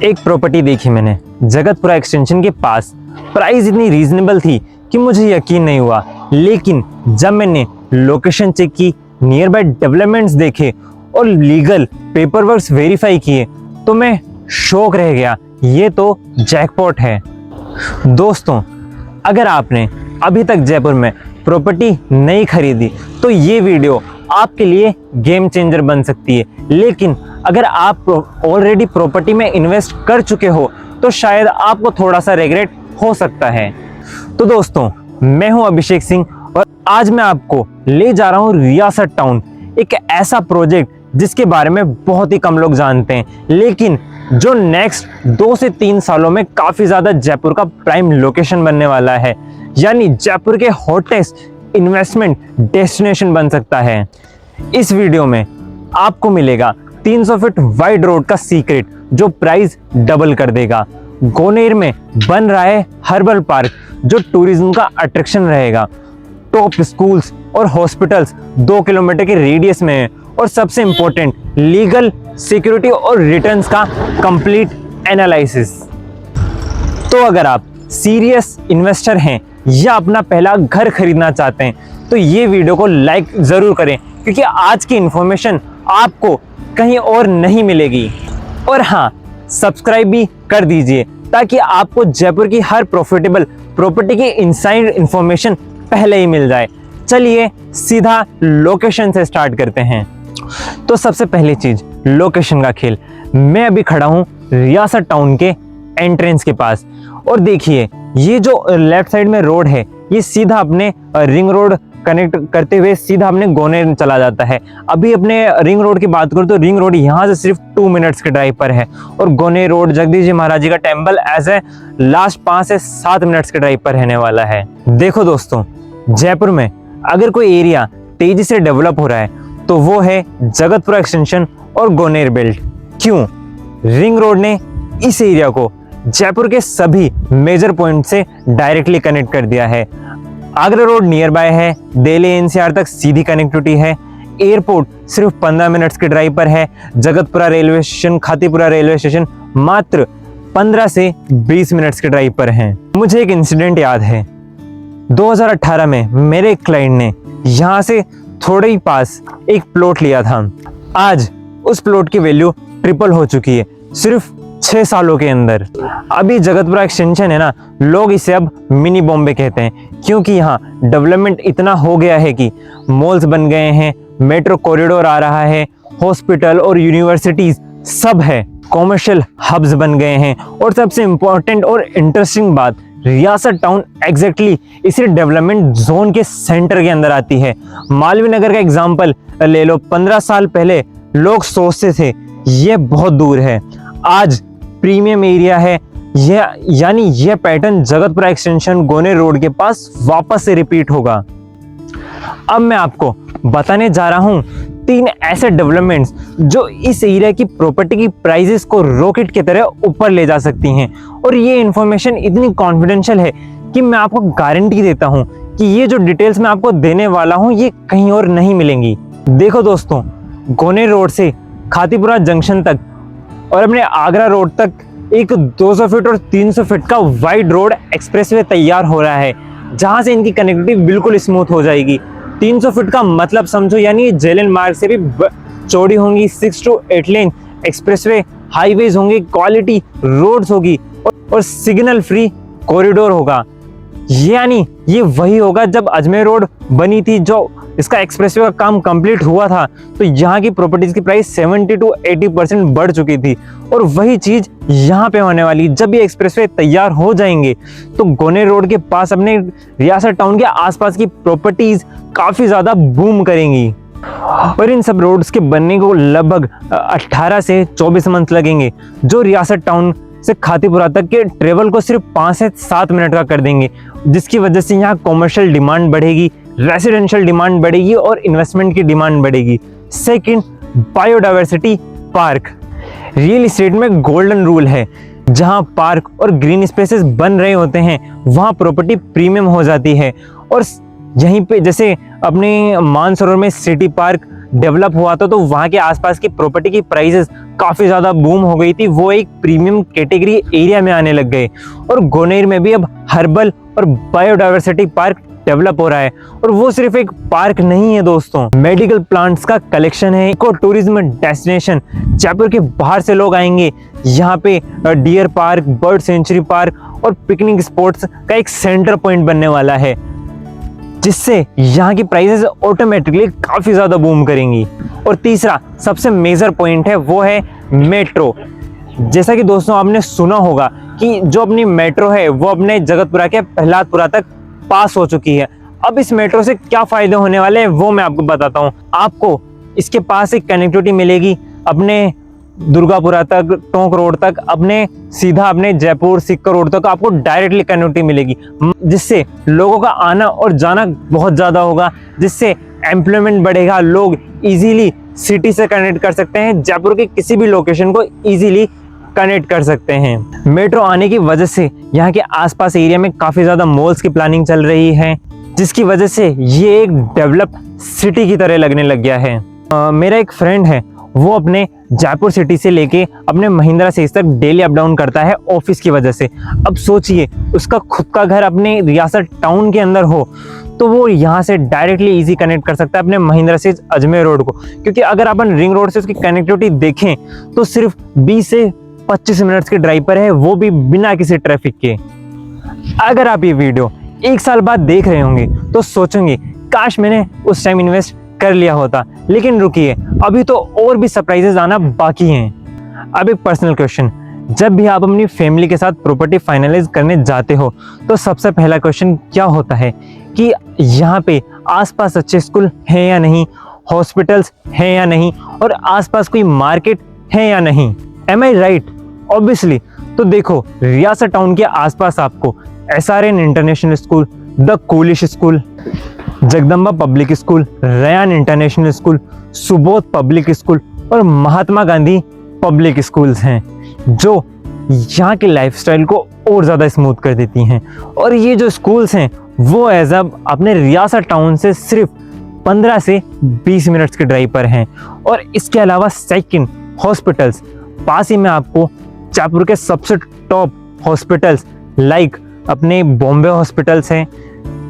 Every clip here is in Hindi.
एक प्रॉपर्टी देखी मैंने जगतपुरा एक्सटेंशन के पास। प्राइस इतनी रीजनेबल थी कि मुझे यकीन नहीं हुआ, लेकिन जब मैंने लोकेशन चेक की, नियर बाय डेवलपमेंट्स देखे और लीगल पेपर वर्क्स वेरीफाई किए तो मैं शॉक रह गया। ये तो जैकपॉट है। दोस्तों, अगर आपने अभी तक जयपुर में प्रॉपर्टी नहीं खरीदी तो ये वीडियो आपके लिए गेम चेंजर बन सकती है, लेकिन अगर आप ऑलरेडी प्रॉपर्टी में इन्वेस्ट कर चुके हो तो शायद आपको थोड़ा सा रिग्रेट हो सकता है। तो दोस्तों, मैं हूं अभिषेक सिंह और आज मैं आपको ले जा रहा हूं रियासत टाउन, एक ऐसा प्रोजेक्ट जिसके बारे में बहुत ही कम लोग जानते हैं, लेकिन जो नेक्स्ट 2 से 3 सालों में काफ़ी ज़्यादा जयपुर का प्राइम लोकेशन बनने वाला है, यानी जयपुर के हॉटेस्ट इन्वेस्टमेंट डेस्टिनेशन बन सकता है। इस वीडियो में आपको मिलेगा 300 फीट वाइड रोड का सीक्रेट जो प्राइस डबल कर देगा। गोनेर में बन रहा है हर्बल पार्क जो टूरिज्म का अट्रैक्शन रहेगा। टॉप स्कूल्स और हॉस्पिटल्स 2 किलोमीटर के रेडियस में है और सबसे इंपॉर्टेंट लीगल, सिक्योरिटी और रिटर्न्स का कंप्लीट एनालिसिस। तो अगर आप सीरियस इन्वेस्टर हैं या अपना पहला घर खरीदना चाहते हैं तो ये वीडियो को लाइक ज़रूर करें, क्योंकि आज की इन्फॉर्मेशन आपको कहीं और नहीं मिलेगी। और हाँ, सब्सक्राइब भी कर दीजिए ताकि आपको जयपुर की हर प्रॉफिटेबल प्रॉपर्टी की इनसाइड इन्फॉर्मेशन पहले ही मिल जाए। चलिए सीधा लोकेशन से स्टार्ट करते हैं। तो सबसे पहली चीज़ लोकेशन का खेल। मैं अभी खड़ा हूँ रियासत टाउन के एंट्रेंस के पास और देखिए ये जो लेफ्ट साइड में रोड है ये सीधा अपने रिंग रोड कनेक्ट करते हुए सीधा अपने गोनेर चला जाता है। अभी अपने रिंग रोड की बात करूँ तो रिंग रोड यहाँ से सिर्फ 2 मिनट्स के ड्राइव पर है और गोनेर रोड जगदीश जी महाराज जी का टेम्पल ऐसे लास्ट 5 से 7 मिनट्स के ड्राइव पर रहने वाला है। देखो दोस्तों, जयपुर में अगर कोई एरिया तेजी से डेवलप हो रहा है तो वो है जगतपुरा एक्सटेंशन और गोनेर बेल्ट। क्यों? रिंग रोड ने इस एरिया को जयपुर के सभी मेजर पॉइंट से डायरेक्टली कनेक्ट कर दिया है। आगरा रोड नियर बाय है, दिल्ली एनसीआर तक सीधी कनेक्टिविटी है, एयरपोर्ट सिर्फ 15 मिनट्स के ड्राइव पर है, Jagatpura railway station, Khatipura railway station मात्र 15 से 20 मिनट्स के ड्राइव पर हैं। मुझे एक इंसिडेंट याद है, 2018 में मेरे एक क्लाइंट ने यहाँ से थोड़े ही पास एक प्लॉट लिया था। आज उस प्लॉट की वैल्यू ट्रिपल हो चुकी है सिर्फ 6 सालों के अंदर। अभी जगतपुरा एक्सटेंशन है ना, लोग इसे अब मिनी बॉम्बे कहते हैं, क्योंकि यहाँ डेवलपमेंट इतना हो गया है कि मॉल्स बन गए हैं, मेट्रो कॉरिडोर आ रहा है, हॉस्पिटल और यूनिवर्सिटीज सब है, कॉमर्शियल हब्स बन गए हैं और सबसे इम्पोर्टेंट और इंटरेस्टिंग बात, रियासत टाउन एग्जैक्टली इसी डेवलपमेंट जोन के सेंटर के अंदर आती है। मालवीय नगर का एग्जाम्पल ले लो, 15 साल पहले लोग सोचते थे ये बहुत दूर है, आज प्रीमियम एरिया है। यानी यह pattern Jagatpura extension Goner road के पास वापस से रिपीट होगा। अब मैं आपको बताने जा रहा हूं 3 ऐसे डेवलपमेंट्स जो इस एरिया की प्रॉपर्टी की प्राइसेस को रॉकेट की तरह ऊपर ले जा सकती हैं, और ये इंफॉर्मेशन इतनी कॉन्फिडेंशियल है कि मैं आपको गारंटी देता हूं कि ये जो डिटेल्स मैं आपको देने वाला हूं ये कहीं और नहीं मिलेंगी। देखो दोस्तों, गोनेर रोड से खातीपुरा जंक्शन तक और अपने आगरा रोड तक एक 200 फीट और 300 फीट का वाइड रोड एक्सप्रेसवे तैयार हो रहा है, जहां से इनकी कनेक्टिविटी बिल्कुल स्मूथ हो जाएगी। 300 फीट का मतलब समझो, यानी जेलन मार्ग से भी चौड़ी होंगी। 6 to 8 लेन एक्सप्रेसवे हाईवेज होंगे, क्वालिटी रोड्स होगी और सिग्नल फ्री कॉरिडोर होगा। यानी ये वही होगा जब अजमेर रोड बनी थी, जो इसका एक्सप्रेसवे का काम कंप्लीट हुआ था तो यहाँ की प्रॉपर्टीज की प्राइस 70 to 80% बढ़ चुकी थी, और वही चीज यहाँ पे होने वाली। जब ये एक्सप्रेसवे तैयार हो जाएंगे तो गोनेर रोड के पास अपने रियासत टाउन के आसपास की प्रॉपर्टीज काफी ज्यादा बूम करेंगी, और इन सब रोड्स के बनने को लगभग 18 से 24 मंथ लगेंगे, जो रियासत टाउन से खातीपुरा तक के ट्रेवल को सिर्फ 5 से 7 मिनट का कर देंगे, जिसकी वजह से यहाँ कॉमर्शियल डिमांड बढ़ेगी, रेसिडेंशियल डिमांड बढ़ेगी और इन्वेस्टमेंट की डिमांड बढ़ेगी। Second, biodiversity park. Real estate में गोल्डन रूल है, जहां पार्क और ग्रीन स्पेसेस बन रहे होते हैं वहां प्रॉपर्टी प्रीमियम हो जाती है, और यहीं पे जैसे अपने मानसरोवर में सिटी पार्क डेवलप हुआ था तो वहाँ के आसपास की प्रॉपर्टी की प्राइसेस काफ़ी ज़्यादा बूम हो गई थी, वो एक प्रीमियम कैटेगरी एरिया में आने लग गए। और गोनेर में भी अब हर्बल और बायोडाइवर्सिटी पार्क डेवलप हो रहा है। और वो सिर्फ एक पार्क नहीं है दोस्तों, मेडिकल प्लांट्स का कलेक्शन है, इको टूरिज्म डेस्टिनेशन। जयपुर के बाहर से लोग आएंगे यहाँ पे, deer park, bird sanctuary park और पिकनिक स्पॉट्स का एक सेंटर पॉइंट बनने वाला है, जिससे यहाँ की प्राइसेस ऑटोमेटिकली काफ़ी ज़्यादा बूम करेंगी। और तीसरा सबसे मेजर पॉइंट है वो है मेट्रो। जैसा कि दोस्तों आपने सुना होगा कि जो अपनी मेट्रो है वो अपने जगतपुरा के प्रहलादपुरा तक पास हो चुकी है। अब इस मेट्रो से क्या फ़ायदे होने वाले हैं वो मैं आपको बताता हूँ। आपको इसके पास एक कनेक्टिविटी मिलेगी अपने दुर्गापुरा तक, टोंक रोड तक, अपने सीधा अपने जयपुर सिक्कर रोड तक आपको डायरेक्टली कनेक्टिविटी मिलेगी, जिससे लोगों का आना और जाना बहुत ज़्यादा होगा, जिससे एम्प्लॉयमेंट बढ़ेगा। लोग इजीली सिटी से कनेक्ट कर सकते हैं, जयपुर के किसी भी लोकेशन को इजीली कनेक्ट कर सकते हैं। मेट्रो आने की वजह से यहाँ के आसपास एरिया में काफ़ी ज़्यादा मॉल्स की प्लानिंग चल रही है, जिसकी वजह से ये एक डेवलप सिटी की तरह लगने लग गया है। मेरा एक फ्रेंड है, वो अपने जयपुर सिटी से लेके अपने महिंद्रा सेज तक डेली अप डाउन करता है ऑफिस की वजह से। अब सोचिए उसका खुद का घर अपने रियासत टाउन के अंदर हो तो वो यहाँ से डायरेक्टली इजी कनेक्ट कर सकता है अपने महिंद्रा सेज अजमेर रोड को, क्योंकि अगर अपन रिंग रोड से उसकी कनेक्टिविटी देखें तो सिर्फ 20 से 25 मिनट्स के ड्राइव पर है, वो भी बिना किसी ट्रैफिक के। अगर आप ये वीडियो 1 साल बाद देख रहे होंगे तो सोचेंगे काश मैंने उस टाइम इन्वेस्ट कर लिया होता, लेकिन रुकिए, अभी तो और भी सरप्राइजेस आना बाकी हैं। अब एक पर्सनल क्वेश्चन, जब भी आप अपनी फैमिली के साथ प्रॉपर्टी फाइनलाइज करने जाते हो तो सबसे पहला क्वेश्चन क्या होता है कि यहाँ पे आसपास अच्छे स्कूल हैं या नहीं, हॉस्पिटल्स हैं या नहीं, और आसपास कोई मार्केट है या नहीं। Am I right? ऑब्वियसली। तो देखो, रियासत टाउन के आसपास आपको SRN इंटरनेशनल स्कूल, द कूलिश school, Jagdamba public school, Ryan international school, Subodh public school और महात्मा गांधी पब्लिक स्कूल्स हैं, जो यहाँ के लाइफस्टाइल को और ज़्यादा स्मूथ कर देती हैं। और ये जो स्कूल्स हैं वो एज अब अपने रियासत टाउन से सिर्फ 15 से 20 मिनट्स के ड्राइव पर हैं। और इसके अलावा सेकंड हॉस्पिटल्स पास ही में आपको जयपुर के सबसे टॉप हॉस्पिटल्स लाइक अपने बॉम्बे हॉस्पिटल्स हैं,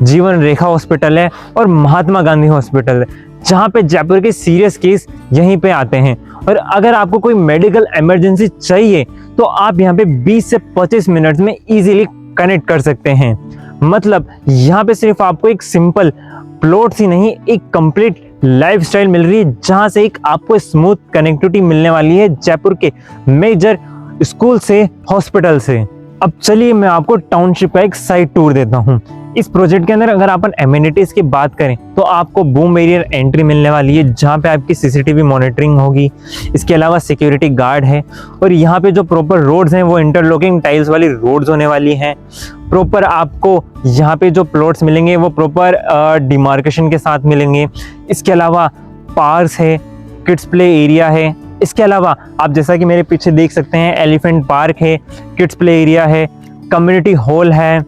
जीवन रेखा हॉस्पिटल है और महात्मा गांधी हॉस्पिटल है, जहाँ पे जयपुर के सीरियस केस यहीं पे आते हैं। और अगर आपको कोई मेडिकल इमरजेंसी चाहिए तो आप यहाँ पे 20 से 25 मिनट में इजीली कनेक्ट कर सकते हैं। मतलब यहाँ पे सिर्फ आपको एक सिंपल प्लॉट्स ही नहीं, एक कंप्लीट लाइफस्टाइल मिल रही है, जहाँ से एक आपको स्मूथ कनेक्टिविटी मिलने वाली है जयपुर के मेजर स्कूल से, हॉस्पिटल से। अब चलिए मैं आपको टाउनशिप का एक साइड टूर देता हूँ। इस प्रोजेक्ट के अंदर अगर अपन एमिनिटीज की बात करें तो आपको बूम बैरियर एंट्री मिलने वाली है, जहाँ पे आपकी CCTV मॉनिटरिंग होगी। इसके अलावा सिक्योरिटी गार्ड है और यहाँ पे जो प्रॉपर रोड्स हैं वो इंटरलॉकिंग टाइल्स वाली रोड्स होने वाली हैं। प्रॉपर आपको यहाँ पे जो प्लॉट्स मिलेंगे वो प्रॉपर डिमार्केशन के साथ मिलेंगे। इसके अलावा पार्क्स है, किड्स प्ले एरिया है। इसके अलावा आप जैसा कि मेरे पीछे देख सकते हैं एलिफेंट पार्क है, किड्स प्ले एरिया है, कम्युनिटी हॉल है।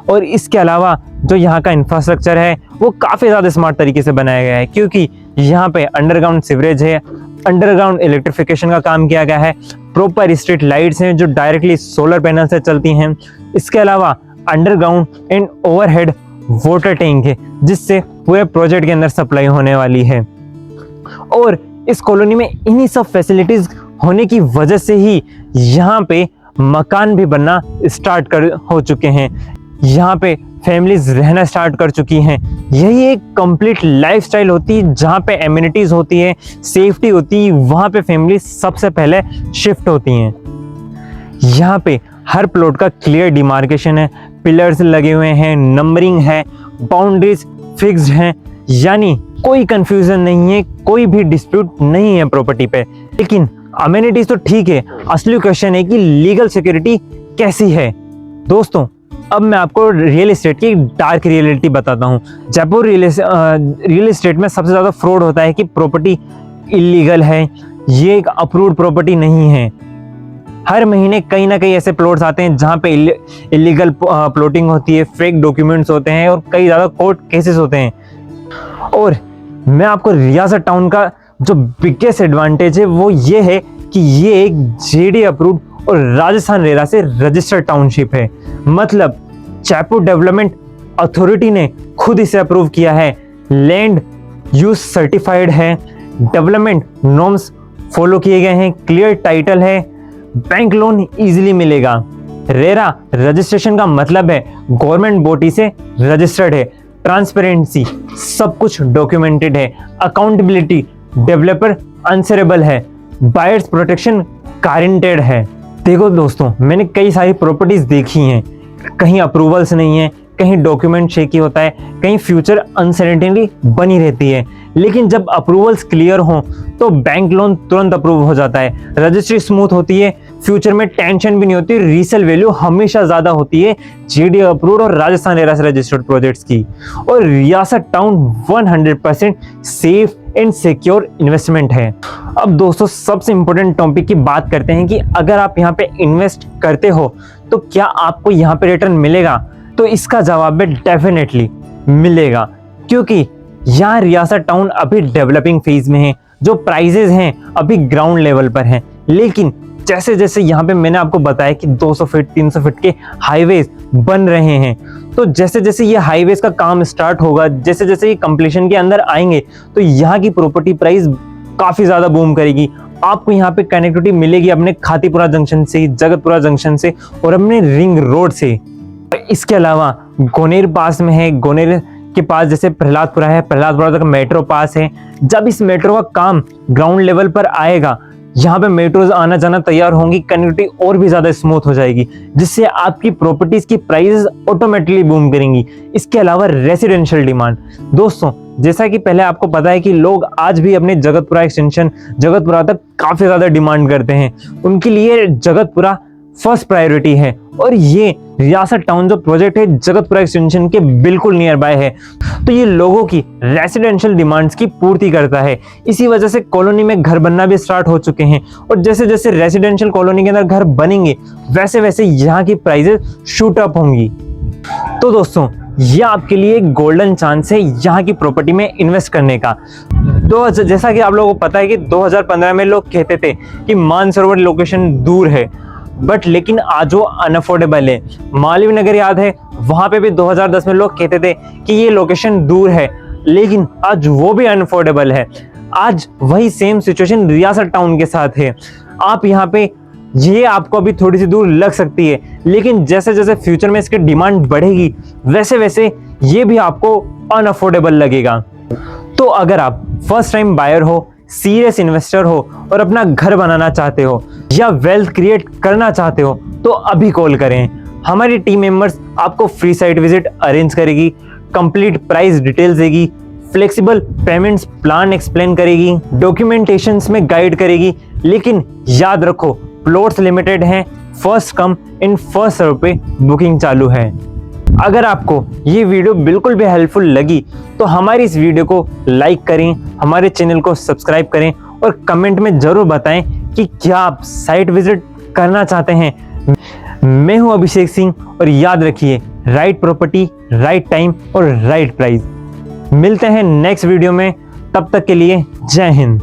और इसके अलावा जो यहाँ का इंफ्रास्ट्रक्चर है वो काफ़ी ज़्यादा स्मार्ट तरीके से बनाया गया है, क्योंकि यहाँ पे अंडरग्राउंड सीवरेज है, अंडरग्राउंड इलेक्ट्रिफिकेशन का काम किया गया है, प्रॉपर स्ट्रीट लाइट्स हैं जो डायरेक्टली सोलर पैनल से चलती हैं। इसके अलावा underground and overhead water tank है, जिससे पूरे प्रोजेक्ट के अंदर सप्लाई होने वाली है। और इस कॉलोनी में इन्हीं सब फैसिलिटीज़ होने की वजह से ही यहाँ पे मकान भी बनना स्टार्ट हो चुके हैं, यहाँ पे फैमिलीज रहना स्टार्ट कर चुकी हैं। यही एक कंप्लीट लाइफस्टाइल होती है जहाँ पे एमिनिटीज़ होती है, सेफ्टी होती है, वहाँ पे फैमिली सबसे पहले शिफ्ट होती हैं। यहाँ पे हर प्लॉट का क्लियर डिमार्केशन है, पिलर्स लगे हुए हैं, नंबरिंग है, बाउंड्रीज फिक्स्ड हैं, यानी कोई कंफ्यूजन नहीं है, कोई भी डिस्प्यूट नहीं है प्रॉपर्टी पे। लेकिन अमेनिटीज तो ठीक है, असली क्वेश्चन है कि लीगल सिक्योरिटी कैसी है। दोस्तों अब मैं आपको रियल एस्टेट की डार्क रियलिटी बताता हूँ। जयपुर रियल एस्टेट में सबसे ज़्यादा फ्रॉड होता है कि प्रॉपर्टी इलीगल है, ये एक अप्रूव्ड प्रॉपर्टी नहीं है। हर महीने कहीं ना कहीं ऐसे प्लॉट्स आते हैं जहाँ पे इलीगल प्लॉटिंग होती है, फेक डॉक्यूमेंट्स होते हैं और कई ज़्यादा कोर्ट केसेस होते हैं। और मैं आपको रियासत टाउन का जो बिगेस्ट एडवांटेज है वो ये है कि ये एक जेडी अप्रूव्ड और राजस्थान रेरा से रजिस्टर्ड टाउनशिप है। मतलब जयपुर डेवलपमेंट अथॉरिटी ने खुद इसे अप्रूव किया है, लैंड यूज सर्टिफाइड है, डेवलपमेंट नॉर्म्स फॉलो किए गए हैं, क्लियर टाइटल है, बैंक लोन इजीली मिलेगा। रेरा रजिस्ट्रेशन का मतलब है गवर्नमेंट बॉडी से रजिस्टर्ड है, ट्रांसपेरेंसी सब कुछ डॉक्यूमेंटेड है, अकाउंटेबिलिटी डेवलपर आंसरेबल है, बायर्स प्रोटेक्शन गारंटेड है। देखो दोस्तों, मैंने कई सारी प्रॉपर्टीज देखी हैं, कहीं अप्रूवल्स नहीं है, कहीं डॉक्यूमेंट शेकी होता है, कहीं फ्यूचर अनसर्टेनिटी बनी रहती है, लेकिन जब अप्रूवल्स क्लियर हों तो बैंक लोन तुरंत अप्रूव हो जाता है, रजिस्ट्री स्मूथ होती है, फ्यूचर में टेंशन भी नहीं होती, रीसेल वैल्यू हमेशा ज्यादा होती है जेडी अप्रूव्ड और राजस्थान रेरा से रजिस्टर्ड प्रोजेक्ट्स की। और रियासत town 100% safe and secure investment है। अब दोस्तों सबसे इंपॉर्टेंट टॉपिक की बात करते हैं कि अगर आप यहाँ पे इन्वेस्ट करते हो तो क्या आपको यहाँ पे रिटर्न मिलेगा? तो इसका जवाब है डेफिनेटली मिलेगा, क्योंकि यहाँ रियासत टाउन अभी डेवलपिंग फेज में है, जो प्राइजेस हैं अभी ग्राउंड लेवल पर हैं, लेकिन जैसे जैसे यहाँ पे मैंने आपको बताया कि 200 फीट 300 फीट के हाईवेज बन रहे हैं, तो जैसे जैसे ये हाईवेज का काम स्टार्ट होगा, जैसे जैसे ये कंप्लीशन के अंदर आएंगे तो यहाँ की प्रॉपर्टी प्राइस काफी ज्यादा बूम करेगी। आपको यहाँ पे कनेक्टिविटी मिलेगी अपने खातीपुरा जंक्शन से, जगतपुरा जंक्शन से और अपने रिंग रोड से। इसके अलावा गोनेर पास में है, गोनेर के पास जैसे प्रहलादपुरा है, प्रहलादपुरा तक मेट्रो पास है। जब इस मेट्रो का काम ग्राउंड लेवल पर आएगा, यहाँ पे मेट्रोज आना जाना तैयार होंगी, कनेक्टिविटी और भी ज्यादा स्मूथ हो जाएगी, जिससे आपकी प्रॉपर्टीज की प्राइसेस ऑटोमेटिकली बूम करेंगी। इसके अलावा रेसिडेंशियल डिमांड, दोस्तों जैसा कि पहले आपको पता है कि लोग आज भी अपने जगतपुरा एक्सटेंशन जगतपुरा तक काफी ज्यादा डिमांड करते हैं, उनके लिए जगतपुरा फर्स्ट प्रायोरिटी है। और ये रियासत टाउन जो प्रोजेक्ट है जगतपुरा एक्सटेंशन के बिल्कुल नियर बाय है, तो ये लोगों की रेसिडेंशियल डिमांड्स की पूर्ति करता है। इसी वजह से कॉलोनी में घर बनना भी स्टार्ट हो चुके हैं, और जैसे जैसे रेसिडेंशियल कॉलोनी के अंदर घर बनेंगे वैसे वैसे यहाँ की प्राइसेस शूट अप होंगी। तो दोस्तों ये आपके लिए एक गोल्डन चांस है यहाँ की प्रॉपर्टी में इन्वेस्ट करने का। तो जैसा कि आप लोगों को पता है कि 2015 में लोग कहते थे कि मानसरोवर लोकेशन दूर है, बट लेकिन आज वो अनअफोर्डेबल है। मालवीय नगर याद है, वहां पे भी 2010 में लोग कहते थे कि ये लोकेशन दूर है, लेकिन आज वो भी अनअफोर्डेबल है। आज वही सेम सिचुएशन रियासत टाउन के साथ है। आप यहाँ पे ये आपको अभी थोड़ी सी दूर लग सकती है, लेकिन जैसे जैसे फ्यूचर में इसकी डिमांड बढ़ेगी वैसे वैसे ये भी आपको अनअफोर्डेबल लगेगा। तो अगर आप फर्स्ट टाइम बायर हो, सीरियस इन्वेस्टर हो और अपना घर बनाना चाहते हो या वेल्थ क्रिएट करना चाहते हो तो अभी कॉल करें। हमारी टीम मेंबर्स आपको फ्री साइट विजिट अरेंज करेगी, कंप्लीट प्राइस डिटेल्स देगी, फ्लेक्सिबल पेमेंट्स प्लान एक्सप्लेन करेगी, डॉक्यूमेंटेशंस में गाइड करेगी। लेकिन याद रखो प्लॉट्स लिमिटेड हैं, first come in first serve पे बुकिंग चालू है। अगर आपको ये वीडियो बिल्कुल भी हेल्पफुल लगी तो हमारी इस वीडियो को लाइक करें, हमारे चैनल को सब्सक्राइब करें और कमेंट में जरूर बताएं कि क्या आप साइट विजिट करना चाहते हैं। मैं हूं अभिषेक सिंह और याद रखिए राइट प्रॉपर्टी, राइट टाइम और राइट प्राइस। मिलते हैं नेक्स्ट वीडियो में, तब तक के लिए जय हिंद।